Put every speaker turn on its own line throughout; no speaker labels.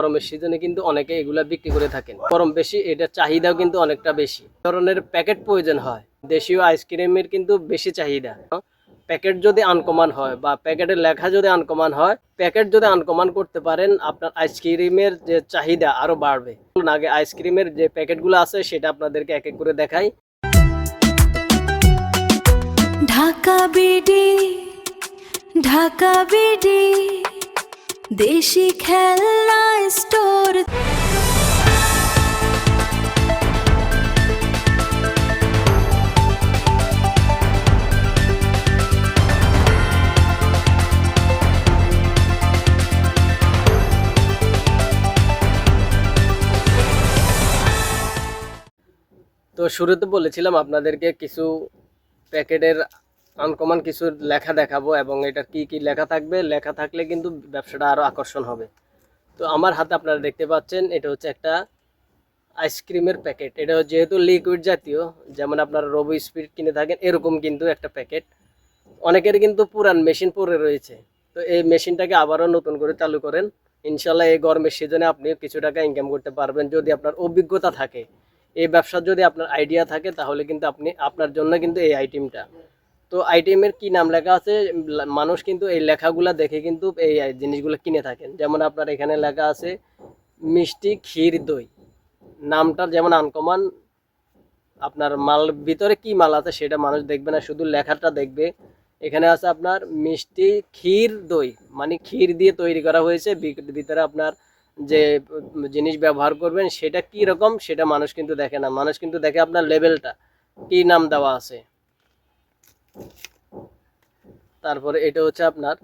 গরমের সিজনে কিন্তু অনেকে এগুলা বিক্রি করে থাকেন। গরম বেশি, এটা চাহিদাও কিন্তু অনেকটা বেশি ধরনের প্যাকেট প্রয়োজন হয়। দেশীয় আইসক্রিমের কিন্তু বেশি চাহিদা। প্যাকেট যদি আনকমন হয় বা প্যাকেটের লেখা যদি আনকমন হয়, প্যাকেট যদি আনকমন করতে পারেন, আপনার আইসক্রিমের যে চাহিদা আরো বাড়বে। আগে আইসক্রিমের যে প্যাকেটগুলো আছে সেটা আপনাদেরকে এক এক করে দেখাই।
ঢাকা বিডি, ঢাকা বিডি, দেশি খেলনা স্টোর।
তো শুরুতে বলেছিলাম আপনাদেরকে কিছু প্যাকেটের আনকমন কিছু লেখা দেখাবো এবং এটার কি কি লেখা থাকবে, লেখা থাকলে কিন্তু ব্যবসাটা আরো আকর্ষণ হবে। তো আমার হাতে আপনারা দেখতে পাচ্ছেন, এটা হচ্ছে একটা আইসক্রিমের প্যাকেট। এটা যেহেতু লিকুইড জাতীয়, যেমন আপনারা রবি স্পিরিট কিনে থাকেন এরকম কিন্তু একটা প্যাকেট। অনেকের কিন্তু পুরান মেশিন পড়ে রয়েছে, তো এই মেশিনটাকে আবারও নতুন করে চালু করেন। ইনশাল্লাহ এই গরমের সিজনে আপনি কিছু টাকা ইনকাম করতে পারবেন যদি আপনার অভিজ্ঞতা থাকে। এই ব্যবসার যদি আপনার আইডিয়া থাকে তাহলে কিন্তু আপনার জন্য কিন্তু এই আইটেমটা। তো আইটেমের কি নাম লেখা আছে, মানুষ কিন্তু এই লেখাগুলা দেখে কিন্তু এই জিনিসগুলো কিনে থাকেন। যেমন আপনার এখানে লেখা আছে মিষ্টি ক্ষীর দই। নামটা যেমন আনকমন, আপনার মাল ভিতরে কি মাল আছে সেটা মানুষ দেখবে না, শুধু লেখাটা দেখবে। এখানে আছে আপনার মিষ্টি ক্ষীর দই, মানে ক্ষীর দিয়ে তৈরি করা হয়েছে। ভিতরে আপনার যে জিনিস ব্যবহার করবেন সেটা কি রকম সেটা মানুষ কিন্তু দেখে না, মানুষ কিন্তু দেখে আপনার লেভেলটা কি নাম দেওয়া আছে। তারপরে এটা হচ্ছে আপনার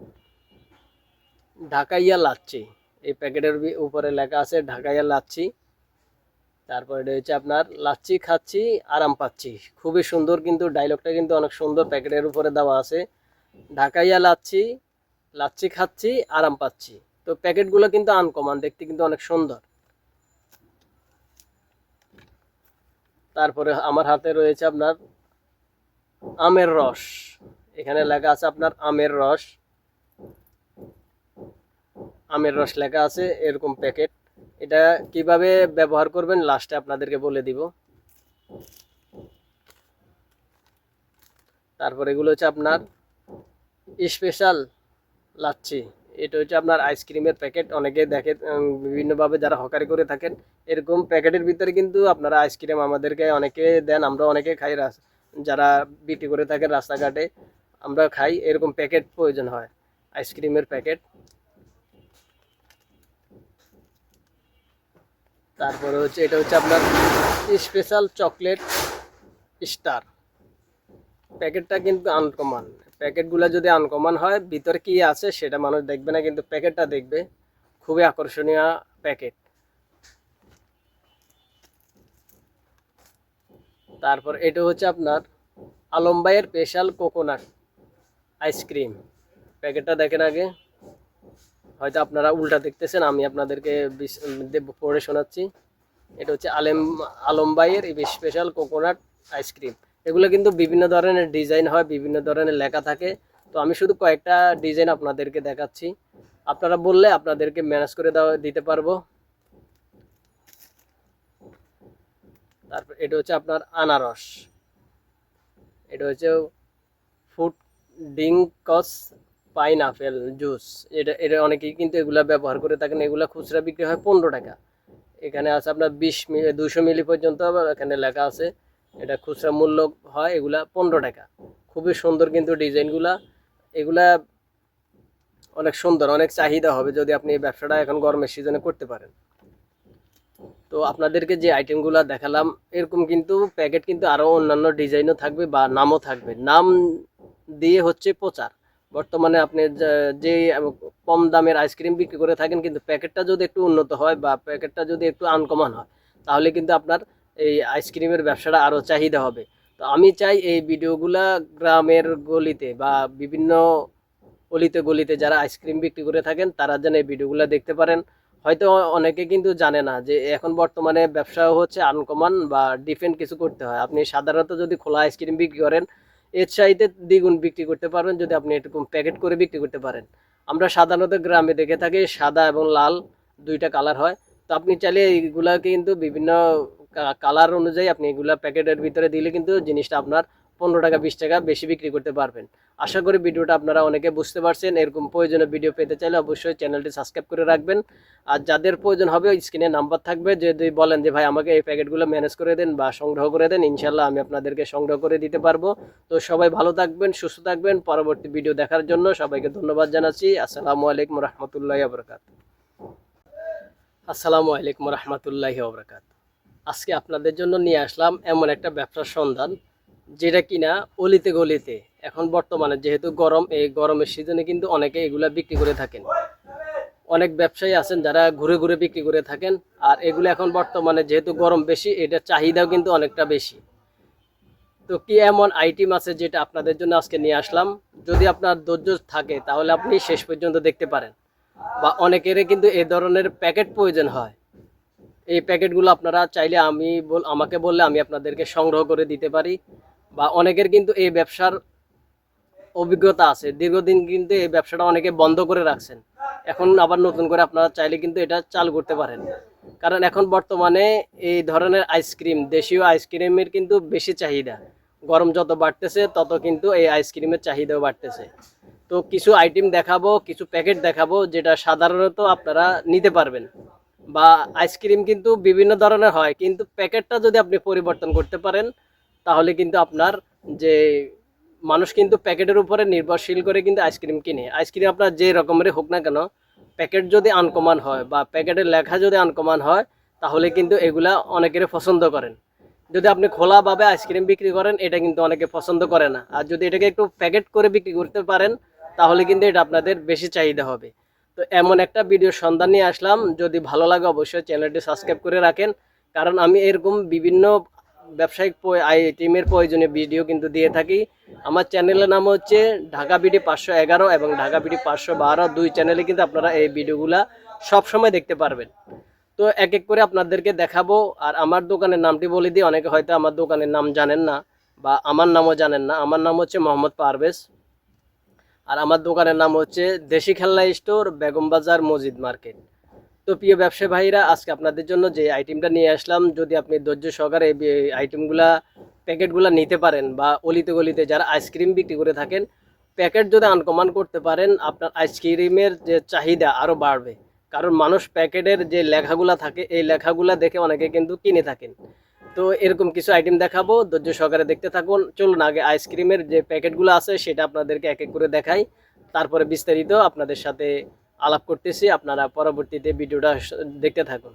ঢাকাইয়া লাচ্ছি। এই প্যাকেটের উপরে লেখা আছে ঢাকাইয়া লাচ্ছি। তারপর এটা হচ্ছে আপনার লাচ্ছি খাচ্ছি আরাম পাচ্ছি। খুবই সুন্দর, কিন্তু ডায়লগটা কিন্তু অনেক সুন্দর প্যাকেটের উপরে দেওয়া আছে, ঢাকাইয়া লাচ্ছি, লাচ্ছি খাচ্ছি আরাম পাচ্ছি। তো প্যাকেটগুলো কিন্তু আনকমন, দেখতে কিন্তু অনেক সুন্দর। তারপরে আমার হাতে রয়েছে আপনার আমের রস। এখানে লেখা আছে আপনার আমের রস, আমের রস লেখা আছে এরকম প্যাকেট। এটা কিভাবে ব্যবহার করবেন লাস্টে আপনাদেরকে বলে দিব। তারপর এগুলো হচ্ছে আপনার স্পেশাল লাচ্ছি। এটা হচ্ছে আপনার আইসক্রিমের প্যাকেট। অনেকে দেখে বিভিন্নভাবে যারা হকারি করে থাকেন, এরকম প্যাকেটের ভিতরে কিন্তু আপনারা আইসক্রিম আমাদেরকে অনেকে দেন, আমরা অনেকে খাই। যারা বিক্রি করে থাকেন রাস্তাঘাটে আমরা খাই, এরকম প্যাকেট প্রয়োজন হয়, আইসক্রিমের প্যাকেট। তারপরে হচ্ছে এটা হচ্ছে আপনার স্পেশাল চকলেট স্টার। প্যাকেটটা কিন্তু আনকমন। প্যাকেটগুলো যদি আনকমন হয়, ভিতরে কি আছে সেটা মানুষ দেখবে না, কিন্তু প্যাকেটটা দেখবে। খুবই আকর্ষণীয় প্যাকেট। তারপর এটা হচ্ছে আপনার আলম ভাইয়ের স্পেশাল কোকোনাট আইসক্রিম। প্যাকেটটা দেখেন আগে, হয়তো আপনারা উল্টা দেখতেছেন, আমি আপনাদেরকে পড়ে শোনাচ্ছি। এটা হচ্ছে আলম ভাইয়ের এই স্পেশাল কোকোনাট আইসক্রিম। এগুলো কিন্তু বিভিন্ন ধরনের ডিজাইন হয়, বিভিন্ন ধরনের লেখা থাকে। তো আমি শুধু কয়েকটা ডিজাইন আপনাদেরকে দেখাচ্ছি, আপনারা বললে আপনাদেরকে ম্যানেজ করে দিতে পারবো। তারপর এটা হচ্ছে আপনার আনারস। এটা হচ্ছে ফুড ডিঙ্কস পাইনাপেল জুস। এটা এটা অনেকেই কিন্তু এগুলা ব্যবহার করে থাকেন। এগুলা খুচরা বিক্রি হয় 15 টাকা। এখানে আছে আপনার 200 মিলি পর্যন্ত এখানে লেখা আছে। এটা খুচরা মূল্য হয় এগুলা 15 টাকা। খুবই সুন্দর কিন্তু ডিজাইনগুলা। এগুলা অনেক সুন্দর, অনেক চাহিদা হবে যদি আপনি এই ব্যবসাটা এখন গরমের সিজনে করতে পারেন। তো আপনাদেরকে যে আইটেমগুলো দেখালাম, এরকম কিন্তু প্যাকেট কিন্তু আরও অন্যান্য ডিজাইনও থাকবে বা নামও থাকবে। নাম দিয়ে হচ্ছে প্রচার। বর্তমানে আপনি যে কম দামের আইসক্রিম বিক্রি করে থাকেন, কিন্তু প্যাকেটটা যদি একটু উন্নত হয় বা প্যাকেটটা যদি একটু আনকমন হয়, তাহলে কিন্তু আপনার এই আইসক্রিমের ব্যবসাটা আরও চাহিদা হবে। তো আমি চাই এই ভিডিওগুলা গ্রামের গলিতে বা বিভিন্ন অলিতে গলিতে যারা আইসক্রিম বিক্রি করে থাকেন তারা যেন এই ভিডিওগুলো দেখতে পারেন। হয়তো অনেকে কিন্তু জানে না যে এখন বর্তমানে ব্যবসা হচ্ছে আনকমন বা ডিফারেন্ট কিছু করতে হয়। আপনি সাধারণত যদি খোলা আইসক্রিম বিক্রি করেন, এর চাইতে দ্বিগুণ বিক্রি করতে পারবেন যদি আপনি এরকম প্যাকেট করে বিক্রি করতে পারেন। আমরা সাধারণত গ্রামে দেখে থাকি সাদা এবং লাল 2টা কালার হয়। তো আপনি চাইলে এইগুলাকে কিন্তু বিভিন্ন কালার অনুযায়ী আপনি এগুলা প্যাকেটের ভিতরে দিলে কিন্তু জিনিসটা আপনার 15 টাকা 20 টাকা বেশি বিক্রি করতে পারবেন। আশা করি ভিডিওটা আপনারা অনেকে বুঝতে পারছেন। এরকম প্রয়োজনীয় ভিডিও পেতে চাইলে অবশ্যই চ্যানেলটি সাবস্ক্রাইব করে রাখবেন। আর যাদের প্রয়োজন হবে স্ক্রিনে নাম্বার থাকবে, যদি বলেন যে ভাই আমাকে এই প্যাকেটগুলো ম্যানেজ করে দেন বা সংগ্রহ করে দেন, ইনশাল্লাহ আমি আপনাদেরকে সংগ্রহ করে দিতে পারবো। তো সবাই ভালো থাকবেন, সুস্থ থাকবেন। পরবর্তী ভিডিও দেখার জন্য সবাইকে ধন্যবাদ জানাচ্ছি। আসসালামু আলাইকুম রহমতুল্লাহি ওয়া বারাকাতুহু। আসসালামু আলাইকুম রহমতুল্লাহি ওয়া বারাকাতুহু। আজকে আপনাদের জন্য নিয়ে আসলাম এমন একটা ব্যবসার সন্ধান, যেটা কিনা অলিতে গলিতে এখন বর্তমানে যেহেতু গরম, এই গরমের সিজনে কিন্তু অনেকে এগুলা বিক্রি করে থাকেন। অনেক ব্যবসায়ী আছেন যারা ঘুরে ঘুরে বিক্রি করে থাকেন। আর এগুলো এখন বর্তমানে যেহেতু গরম বেশি, এটার চাহিদাও কিন্তু অনেকটা বেশি। তো কি এমন আইটেম আছে যেটা আপনাদের জন্য আজকে নিয়ে আসলাম। যদি আপনার ধৈর্য থাকে তাহলে আপনি শেষ পর্যন্ত দেখতে পারেন। বা অনেকেরই কিন্তু এই ধরনের প্যাকেট প্রয়োজন হয়। এই প্যাকেটগুলো আপনারা চাইলে আমাকে বললে আমি আপনাদেরকে সংগ্রহ করে দিতে পারি। বা অনেকের কিন্তু এই ব্যবসার অভিজ্ঞতা আছে, দীর্ঘদিন কিন্তু এই ব্যবসাটা অনেকে বন্ধ করে রাখছেন। এখন আবার নতুন করে আপনারা চাইলে কিন্তু এটা চালু করতে পারেন। কারণ এখন বর্তমানে এই ধরনের আইসক্রিম, দেশীয় আইসক্রিমের কিন্তু বেশি চাহিদা। গরম যত বাড়তেছে তত কিন্তু এই আইসক্রিমের চাহিদাও বাড়তেছে। তো কিছু আইটেম দেখাবো, কিছু প্যাকেট দেখাবো যেটা সাধারণত আপনারা নিতে পারবেন। বা আইসক্রিম কিন্তু বিভিন্ন ধরনের হয়, কিন্তু প্যাকেটটা যদি আপনি পরিবর্তন করতে পারেন তাহলে কিন্তু আপনার যে মানুষ কিন্তু প্যাকেটের উপরে নির্ভরশীল করে কিন্তু আইসক্রিম কিনে। আইসক্রিম আপনার যে রকমের হোক না কেন, প্যাকেট যদি আনকমন হয় বা প্যাকেটের লেখা যদি আনকমন হয় তাহলে কিন্তু এগুলা অনেকের পছন্দ করেন। যদি আপনি খোলাভাবে আইসক্রিম বিক্রি করেন এটা কিন্তু অনেকে পছন্দ করে না। আর যদি এটাকে একটু প্যাকেট করে বিক্রি করতে পারেন তাহলে কিন্তু এটা আপনাদের বেশি চাহিদা হবে। তো এমন একটা ভিডিওর সন্ধান নিয়ে আসলাম। যদি ভালো লাগে অবশ্যই চ্যানেলটি সাবস্ক্রাইব করে রাখেন। কারণ আমি এরকম বিভিন্ন ব্যবসায়িক আইটেমের প্রয়োজনীয় ভিডিও কিন্তু দিয়ে থাকি। আমার চ্যানেলের নাম হচ্ছে ঢাকা বিডি 511 এবং ঢাকা বিডি 512, 2 চ্যানেলে কিন্তু আপনারা এই ভিডিওগুলা সবসময় দেখতে পারবেন। তো এক এক করে আপনাদেরকে দেখাবো। আর আমার দোকানের নামটি বলে দিই, অনেকে হয়তো আমার দোকানের নাম জানেন না বা আমার নামও জানেন না। আমার নাম হচ্ছে মোহাম্মদ পারভেজ। আর আমার দোকানের নাম হচ্ছে দেশি খেলনা স্টোর, বেগম বাজার, মসজিদ মার্কেট। তো প্রিয় ব্যবসায়ী ভাইরা, আজকে আপনাদের জন্য যে আইটেমটা নিয়ে আসলাম, যদি আপনি ধৈর্য সহকারে এই আইটেমগুলা প্যাকেটগুলা নিতে পারেন বা অলিতে গলিতে যারা আইসক্রিম বিক্রি করে থাকেন, প্যাকেট যদি আনকমন করতে পারেন আপনার আইসক্রিমের যে চাহিদা আরও বাড়বে। কারণ মানুষ প্যাকেটের যে লেখাগুলা থাকে এই লেখাগুলা দেখে অনেকে কিন্তু কিনে থাকেন। তো এরকম কিছু আইটেম দেখাবো, ধৈর্য সহকারে দেখতে থাকুন। চলুন আগে আইসক্রিমের যে প্যাকেটগুলো আছে সেটা আপনাদেরকে এক এক করে দেখাই, তারপরে বিস্তারিত আপনাদের সাথে আলাপ করতেছি। আপনারা পরবর্তীতে ভিডিওটা দেখতে থাকুন।